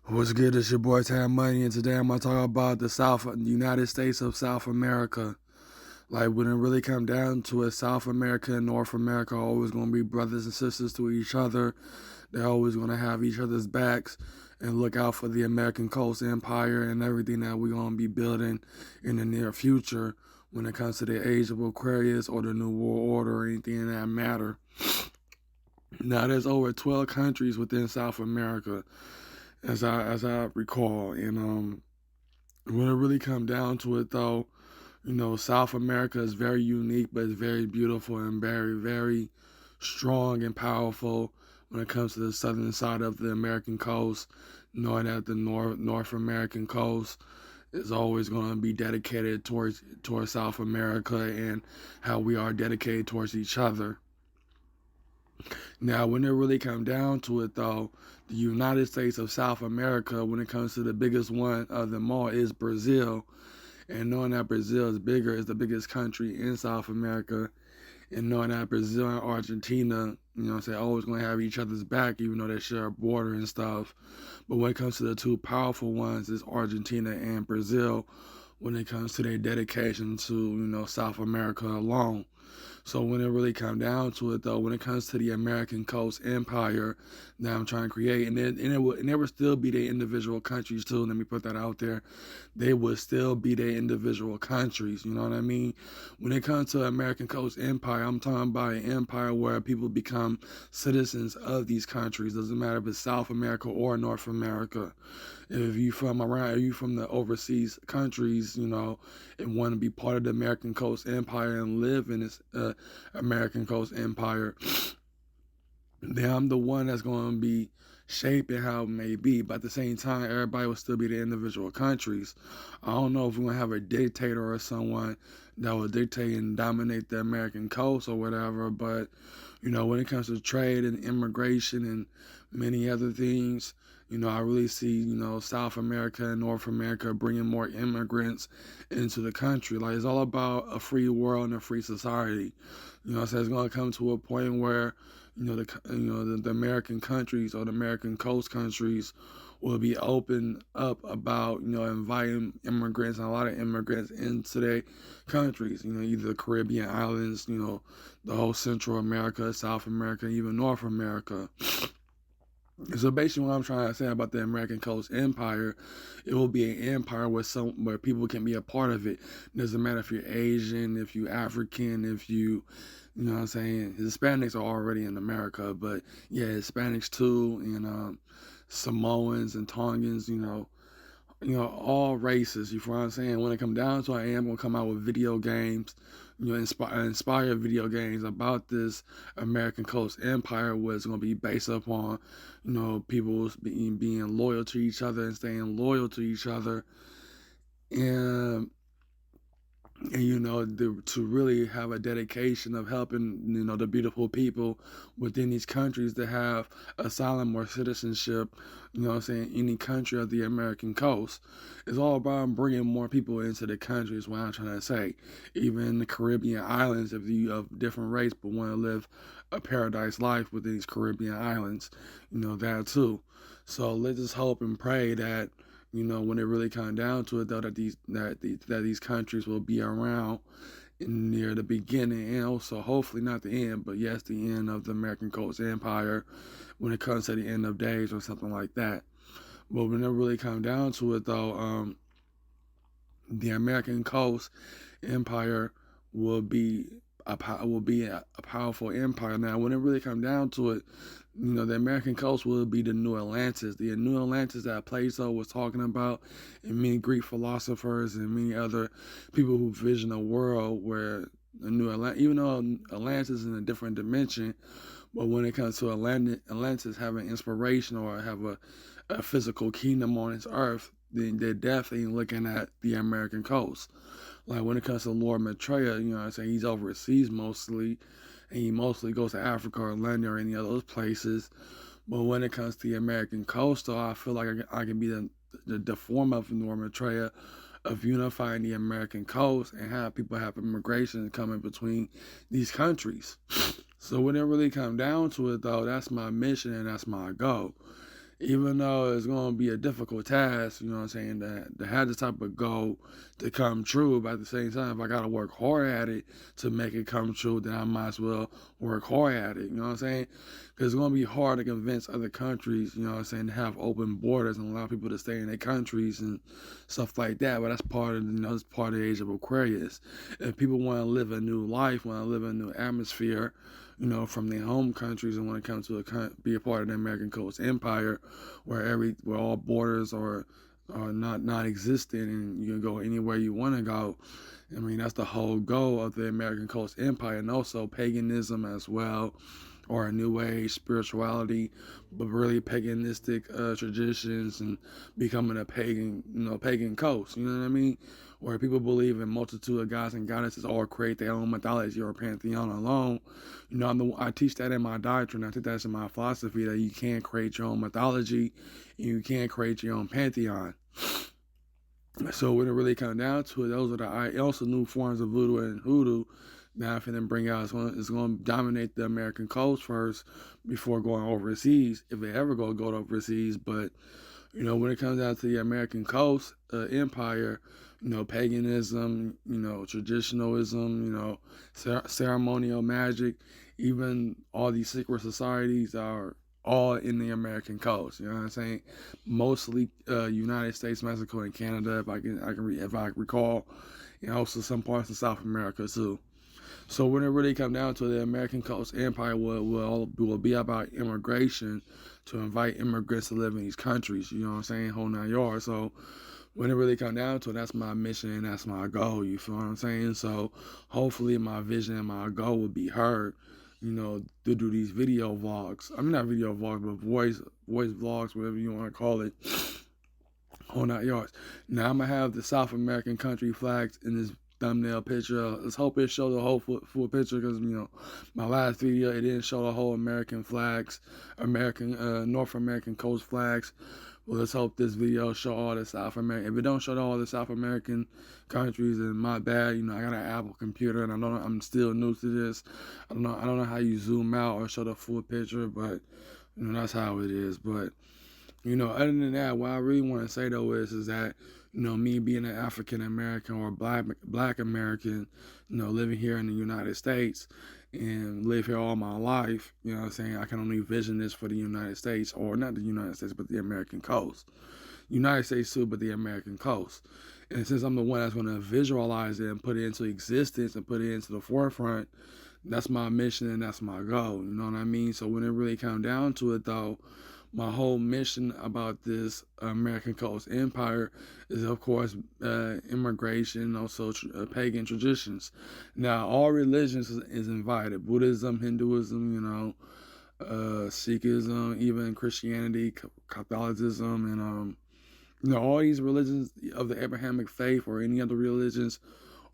What's good? It's your boy Tam Money, and today I'm gonna talk about the United States of South America. Like when it really come down to it, South America and North America are always gonna be brothers and sisters to each other. They're always gonna have each other's backs and look out for the American Coast Empire and everything that we're gonna be building in the near future when it comes to the Age of Aquarius or the New World Order or anything in that matter. Now there's over 12 countries within South America as I recall. And when it really come down to it, though, South America is very unique, but it's very beautiful and very, very strong and powerful when it comes to the southern side of the American coast. Knowing that the North American coast is always going to be dedicated towards South America and how we are dedicated towards each other. Now, when it really come down to it, though, the United States of South America, when it comes to the biggest one of them all, is Brazil. And knowing that Brazil is bigger, is the biggest country in South America, and knowing that Brazil and Argentina, always going to have each other's back, even though they share a border and stuff. But when it comes to the two powerful ones, is Argentina and Brazil, when it comes to their dedication to, South America alone. So when it really come down to it, though, when it comes to the American Coast Empire that I'm trying to create, and it would still be their individual countries too. Let me put that out there. They would still be their individual countries. You know what I mean? When it comes to American Coast Empire, I'm talking about an empire where people become citizens of these countries. Doesn't matter if it's South America or North America. If you from the overseas countries, and want to be part of the American Coast Empire and live in this American Coast Empire, then I'm the one that's going to be shaping how it may be. But at the same time, everybody will still be the individual countries. I don't know if we're going to have a dictator or someone that will dictate and dominate the American coast or whatever. But, when it comes to trade and immigration and many other things, I really see, South America and North America bringing more immigrants into the country. Like, it's all about a free world and a free society. So it's going to come to a point where, the American countries or the American coast countries will be open up about, inviting immigrants and a lot of immigrants into their countries, either the Caribbean islands, the whole Central America, South America, even North America. So basically, what I'm trying to say about the American Coast Empire, it will be an empire where people can be a part of it. It doesn't matter if you're Asian, if you're African, if you know what I'm saying. Hispanics are already in America, but yeah, Hispanics too, and Samoans and Tongans, all races. You know what I'm saying? When it comes down to it, I am gonna come out with video games, inspire video games about this American Coast Empire, where it's gonna be based upon, people being loyal to each other and staying loyal to each other, and to really have a dedication of helping, the beautiful people within these countries to have asylum or citizenship, any country of the American coast. It's all about bringing more people into the country is what I'm trying to say. Even the Caribbean islands, if you of different race but want to live a paradise life within these Caribbean islands, that too. So let's just hope and pray that, when it really comes down to it, though, that these countries will be around near the beginning and also hopefully not the end, but yes, the end of the American Coast Empire when it comes to the end of days or something like that. But when it really comes down to it, though, the American Coast Empire will be a powerful empire. Now, when it really comes down to it, the American coast will be the new Atlantis. The new Atlantis that Plato was talking about, and many Greek philosophers and many other people who vision a world where the new Atlantis, even though Atlantis is in a different dimension, but when it comes to Atlantis having inspiration or have a physical kingdom on its earth, then they're definitely looking at the American coast. Like when it comes to Lord Maitreya, he's overseas mostly, and he mostly goes to Africa or London or any of those places. But when it comes to the American coast, though, I feel like I can be the form of Lord Maitreya of unifying the American coast and have people have immigration coming between these countries. So when it really comes down to it, though, that's my mission and that's my goal. even though it's going to be a difficult task, you know what I'm saying, to have this type of goal to come true, but at the same time, if I got to work hard at it to make it come true, then I might as well work hard at it, you know what I'm saying? Because it's going to be hard to convince other countries, you know what I'm saying, to have open borders and allow people to stay in their countries and stuff like that, but that's part of, that's part of the age of Aquarius. If people want to live a new life, want to live a new atmosphere, from their home countries, and when it comes to be a part of the American Coast Empire, where all borders are not non-existent, and you can go anywhere you want to go. I mean, that's the whole goal of the American Coast Empire, and also paganism as well, or a new age spirituality, but really paganistic traditions, and becoming a pagan coast. You know what I mean? Where people believe in multitude of gods and goddesses, or create their own mythology or pantheon alone. I teach that in my doctrine. I think that's in my philosophy, that you can't create your own mythology, and you can't create your own pantheon. So when it really comes down to it, those are also new forms of voodoo and hoodoo that I'm finna bring out. It's going to dominate the American coast first before going overseas, if they ever go overseas. But when it comes down to the American coast empire, paganism, traditionalism, ceremonial magic, even all these secret societies are all in the American coast. You know what I'm saying? Mostly United States, Mexico, and Canada, if I recall, and also some parts of South America too. So when it really comes down to the American Coast Empire, will be about immigration, to invite immigrants to live in these countries. You know what I'm saying? Whole 9 yards. So when it really comes down to it, that's my mission and that's my goal. You feel what I'm saying? So hopefully my vision and my goal will be heard. To do these video vlogs. I mean, not video vlogs, but voice vlogs, whatever you want to call it. Whole 9 yards. Now I'm gonna have the South American country flags in this thumbnail picture. Let's hope it shows the whole full picture, because my last video, it didn't show the whole American flags, North American coast flags. Well, let's hope this video show all the South American. If it don't show all the South American countries, then my bad. I got an Apple computer, and I'm still new to this. I don't know how you zoom out or show the full picture, but that's how it is. But other than that, what I really want to say though is that, me being an African American or black American, living here in the United States and live here all my life, you know what I'm saying? I can only vision this for the United States, or not the United States, but the American coast. United States too, but the American coast. And since I'm the one that's going to visualize it and put it into existence and put it into the forefront, that's my mission and that's my goal. You know what I mean? So when it really comes down to it though, my whole mission about this American Coast Empire is, of course, immigration, also pagan traditions. Now, all religions is invited: Buddhism, Hinduism, Sikhism, even Christianity, Catholicism, and all these religions of the Abrahamic faith or any other religions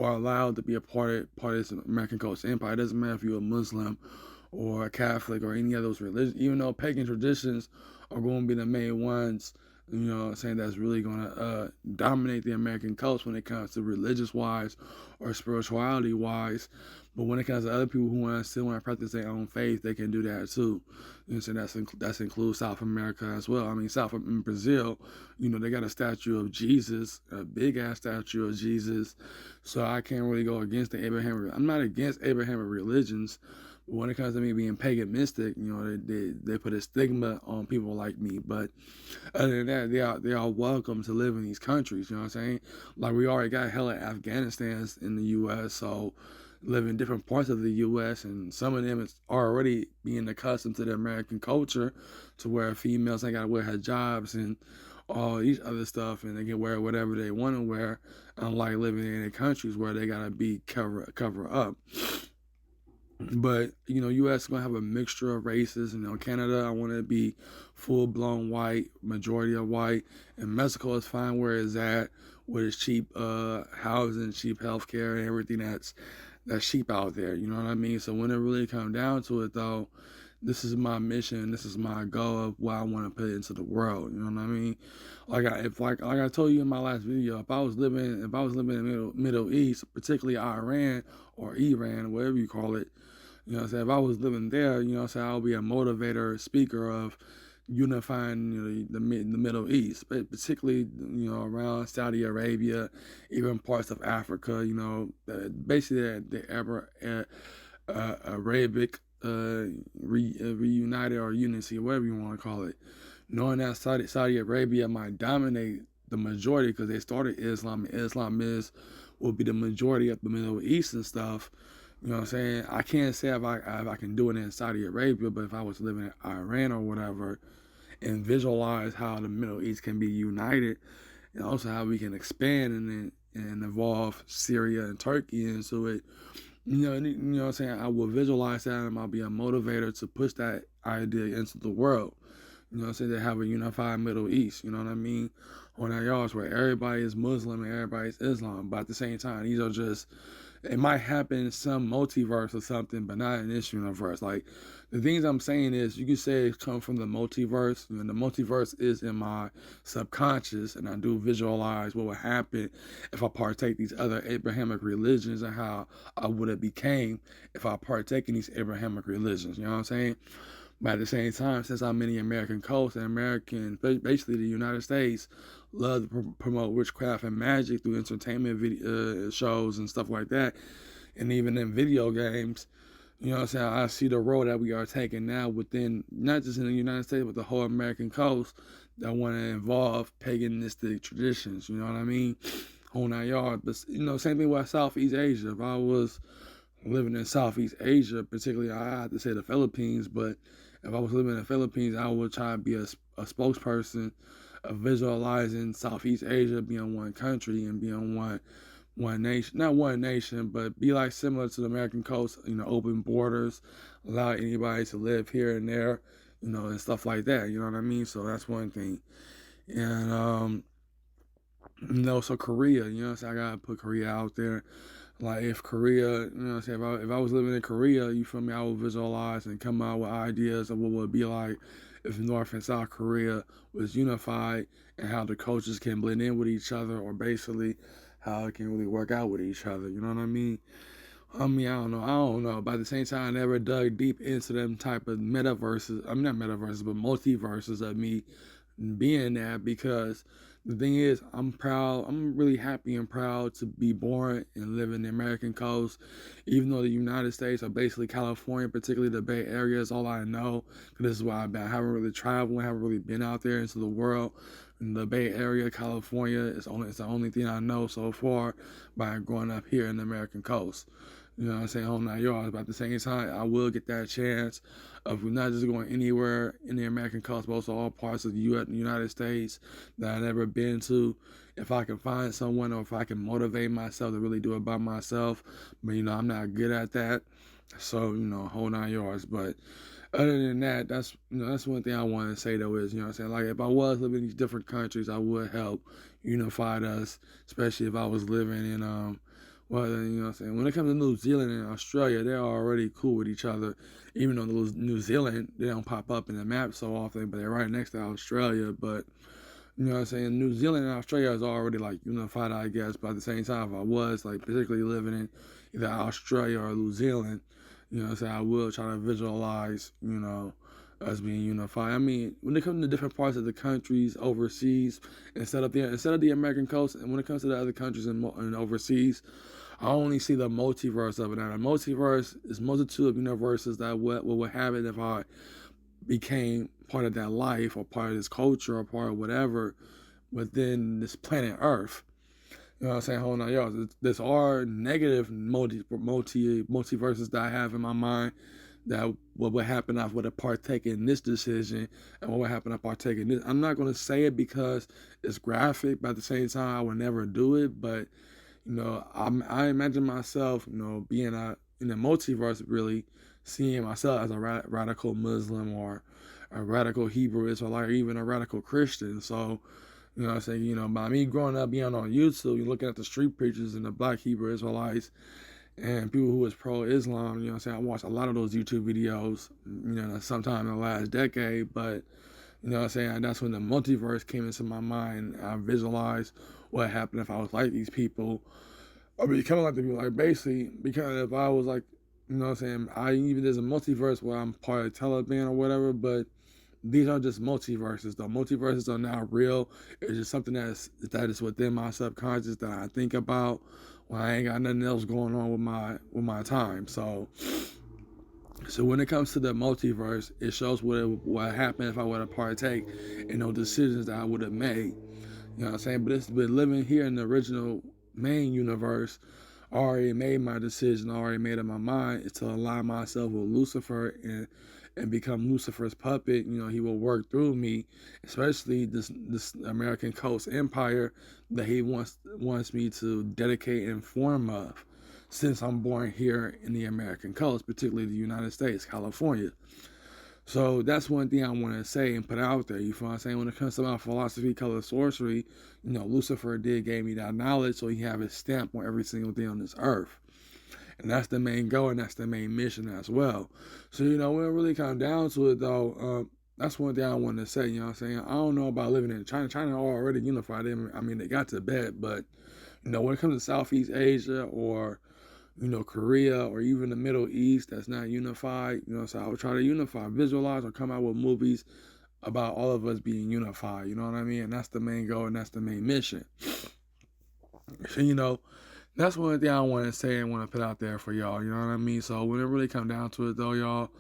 are allowed to be a part of this American Coast Empire. It doesn't matter if you're a Muslim or a Catholic or any of those religions, even though pagan traditions are going to be the main ones, saying that's really going to dominate the American coast when it comes to religious-wise or spirituality-wise. But when it comes to other people who still want to practice their own faith, they can do that too. So that's includes South America as well. I mean, in Brazil, they got a statue of Jesus, a big-ass statue of Jesus. So I can't really go against the Abrahamic. I'm not against Abrahamic religions. When it comes to me being paganistic, they put a stigma on people like me. But other than that, they are welcome to live in these countries. You know what I'm saying? Like, we already got hella Afghanistans in the U.S., so live in different parts of the U.S., and some of them is already being accustomed to the American culture, to where females ain't got to wear hijabs and all these other stuff, and they can wear whatever they want to wear, unlike living in the countries where they got to be cover up. But, U.S. is going to have a mixture of races. Canada, I want to be full-blown white, majority of white. And Mexico is fine where it's at, with its cheap housing, cheap healthcare, and everything that's cheap out there. You know what I mean? So when it really comes down to it, though, this is my mission. This is my goal of what I want to put into the world. You know what I mean? Like I told you in my last video, if I was living in the Middle East, particularly Iran or Iran, whatever you call it, if I was living there, I would be a motivator, speaker of unifying the Middle East, but particularly around Saudi Arabia, even parts of Africa. Basically Arabic reunited or unity, whatever you want to call it. Knowing that Saudi Arabia might dominate the majority because they started Islam, and Islam will be the majority of the Middle East and stuff. You know what I'm saying? I can't say if I can do it in Saudi Arabia, but if I was living in Iran or whatever, and visualize how the Middle East can be united, and also how we can expand and involve Syria and Turkey into it. You know what I'm saying? I will visualize that, and I'll be a motivator to push that idea into the world. You know what I'm saying? They have a unified Middle East, you know what I mean? On that yards where everybody is Muslim and everybody is Islam, but at the same time, these are just, it might happen in some multiverse or something, but not in this universe. Like, the things I'm saying is, you could say it come from the multiverse. The multiverse is in my subconscious, and I do visualize what would happen if I partake these other Abrahamic religions and how I would have became if I partake in these Abrahamic religions. You know what I'm saying? But at the same time, since I'm in the American coast and basically the United States, love to promote witchcraft and magic through entertainment video, shows and stuff like that, and even in video games, you know what I'm saying? I see the road that we are taking now within, not just in the United States, but the whole American coast that want to involve paganistic traditions, you know what I mean? On our yard. But, same thing with Southeast Asia. If I was living in Southeast Asia, particularly, I have to say the Philippines, but if I was living in the Philippines, I would try to be a spokesperson of visualizing Southeast Asia being one country and being one nation, not one nation, but be like similar to the American coast, open borders, allow anybody to live here and there, and stuff like that, you know what I mean? So that's one thing. And, so Korea, so I gotta put Korea out there. Like if Korea, if I was living in Korea, you feel me, I would visualize and come out with ideas of what would be like if North and South Korea was unified and how the cultures can blend in with each other, or basically how it can really work out with each other. You know what I mean? I don't know. But at the same time, I never dug deep into them type of metaverses. I mean, not metaverses, but multiverses of me being that, because the thing is, I'm proud. I'm really happy and proud to be born and live in the American coast, even though the United States, or basically California, particularly the Bay Area, is all I know. This is why I've been. I haven't really traveled. I haven't really been out there into the world. In the Bay Area, California, it's the only thing I know so far by growing up here in the American coast. You know what I'm saying? Home 9 yards. But at the same time, I will get that chance of not just going anywhere in the American coast, but also all parts of the United States that I've never been to. If I can find someone, or if I can motivate myself to really do it by myself. But, I'm not good at that. So, whole 9 yards. But other than that, that's one thing I want to say, though, is, what I'm saying? Like, if I was living in these different countries, I would help unify us, especially if I was living in, well, you know what I'm saying? When it comes to New Zealand and Australia, they're already cool with each other. Even though New Zealand, they don't pop up in the map so often, but they're right next to Australia. But, you know what I'm saying? New Zealand and Australia is already, like, unified, I guess. But at the same time, if I was, like, particularly living in either Australia or New Zealand, you know what I'm saying, I will try to visualize, us being unified. I mean, when it comes to different parts of the countries overseas, instead of the American coast, and when it comes to the other countries and overseas, I only see the multiverse of it. Now, the multiverse is multitude of universes that what would happen if I became part of that life, or part of this culture, or part of whatever within this planet Earth. You know what I'm saying? Hold on, y'all. There's are negative multiverses that I have in my mind, that what would happen if I would have partaken in this decision, and what would happen if I partake in this. I'm not going to say it because it's graphic, but at the same time, I would never do it. But I imagine myself, being in the multiverse, really seeing myself as a radical Muslim, or a radical Hebrew Israelite, or even a radical Christian. So, you know what I'm saying? By me growing up being on YouTube, you're looking at the street preachers and the black Hebrew Israelites and people who was pro-Islam, you know what I'm saying? I watched a lot of those YouTube videos, sometime in the last decade, but, you know what I'm saying? That's when the multiverse came into my mind. I visualized what happened if I was like these people, or becoming like the people. Like, basically, because if I was like, you know what I'm saying? Even there's a multiverse where I'm part of Taliban or whatever, but these are just multiverses, though. Multiverses are not real. It's just something that is within my subconscious that I think about when I ain't got nothing else going on with my time. So when it comes to the multiverse, it shows what happened if I would have partake in those decisions that I would have made. You know what I'm saying? But it's been living here in the original main universe. I already made my decision. I already made up my mind. It's to align myself with Lucifer and become Lucifer's puppet. You know, he will work through me, especially this American Coast Empire that he wants me to dedicate and form of. Since I'm born here in the American coast, particularly the United States, California. So that's one thing I want to say and put out there. You feel what I'm saying? When it comes to my philosophy, color, sorcery, you know, Lucifer gave me that knowledge, so he have his stamp on every single thing on this earth. And that's the main goal, and that's the main mission as well. So, you know, when it really comes down to it, though, that's one thing I want to say. You know what I'm saying? I don't know about living in China. China already unified. I mean, they got to bed, but, you know, when it comes to Southeast Asia or you know, Korea or even the Middle East that's not unified, you know, so I would try to unify, visualize, or come out with movies about all of us being unified, you know what I mean? And that's the main goal and that's the main mission. So, you know, that's one thing I want to say and want to put out there for y'all, you know what I mean? So when it really comes down to it though, y'all,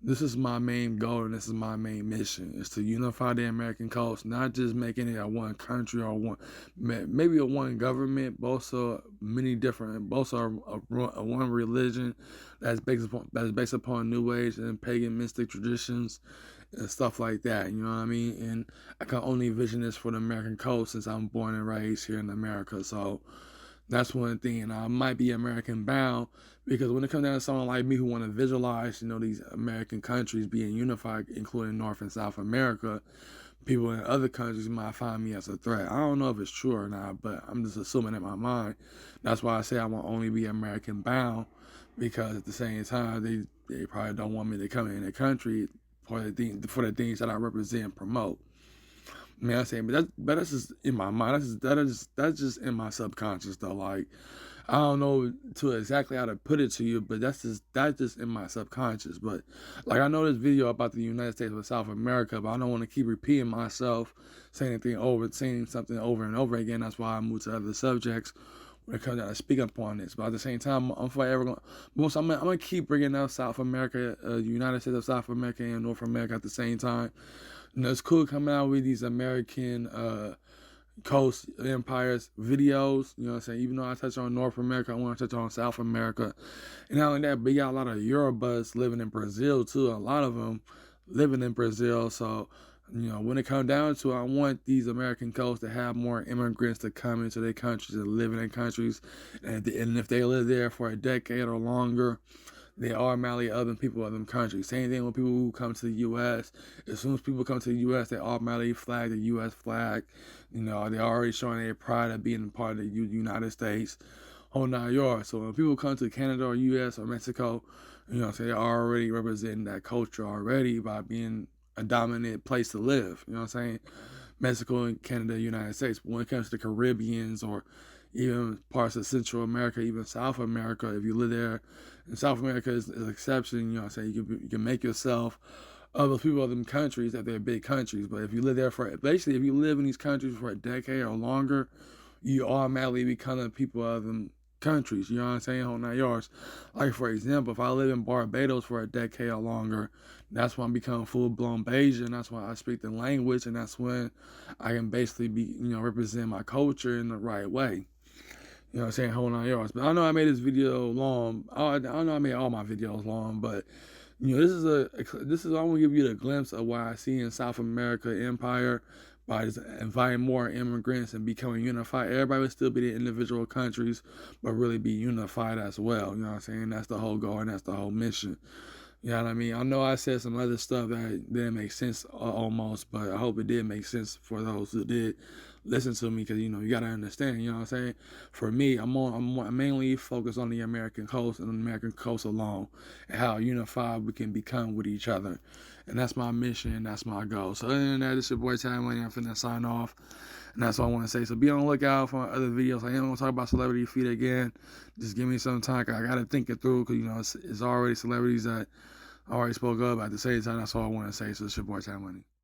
this is my main goal and this is my main mission, is to unify the American coast, not just making it a one country or maybe a one government, but also both are a one religion that's based upon New Age and pagan mystic traditions and stuff like that, you know what I mean? And I can only envision this for the American coast since I'm born and raised here in America, so that's one thing, and I might be American bound because when it comes down to someone like me who want to visualize, you know, these American countries being unified, including North and South America, people in other countries might find me as a threat. I don't know if it's true or not, but I'm just assuming in my mind. That's why I say I will only be American bound, because at the same time, they probably don't want me to come in their country for the things that I represent and promote. I mean, I'm saying, but that's just in my mind. That's just in my subconscious though. Like, I don't know to exactly how to put it to you, but that's just in my subconscious. But like, I know this video about the United States of South America, but I don't want to keep repeating myself, saying something over and over again. That's why I moved to other subjects when it comes down to speak upon this. But at the same time, I'm gonna keep bringing up South America, United States of South America and North America at the same time. You know, it's cool coming out with these American coast empires videos. You know what I'm saying? Even though I touch on North America, I want to touch on South America. And not only that, but you got a lot of Eurobus living in Brazil too. A lot of them living in Brazil. So, you know, when it comes down to it, I want these American coasts to have more immigrants to come into their countries and live in their countries. And if they live there for a decade or longer, they automatically other people of them countries. Same thing with people who come to the U.S. As soon as people come to the U.S., they automatically flag the U.S. flag. You know, they're already showing their pride of being part of the United States. Whole 9 yards. So when people come to Canada or U.S. or Mexico, you know, so they're already representing that culture already by being a dominant place to live. You know what I'm saying? Mexico and Canada, United States. But when it comes to the Caribbeans or even parts of Central America, even South America, if you live there, and South America is an exception, you know what I'm saying? You can make yourself other people of them countries that they're big countries. But if you live there if you live in these countries for a decade or longer, you automatically become people of them countries, you know what I'm saying? Whole 9 yards. Like, for example, if I live in Barbados for a decade or longer, that's when I become full-blown Bayesian. That's when I speak the language, and that's when I can basically represent my culture in the right way. You know what I'm saying? Whole 9 yards. But I know I made this video long. I know I made all my videos long, but you know, this is I want to give you the glimpse of what I see in South America empire by just inviting more immigrants and becoming unified. Everybody would still be the individual countries, but really be unified as well. You know what I'm saying? That's the whole goal and that's the whole mission. You know what I mean? I know I said some other stuff that didn't make sense almost, but I hope it did make sense for those who did listen to me, because, you know, you got to understand, you know what I'm saying? For me, I'm mainly focused on the American coast and the American coast alone and how unified we can become with each other. And that's my mission and that's my goal. So other than that, it's your boy Ty Money. I'm finna sign off. And that's all I want to say. So be on the lookout for other videos. I am going to talk about celebrity feet again. Just give me some time. I got to think it through, because, you know, it's already celebrities that I already spoke up. At the same time, that's all I want to say. So it's your boy, Time Money.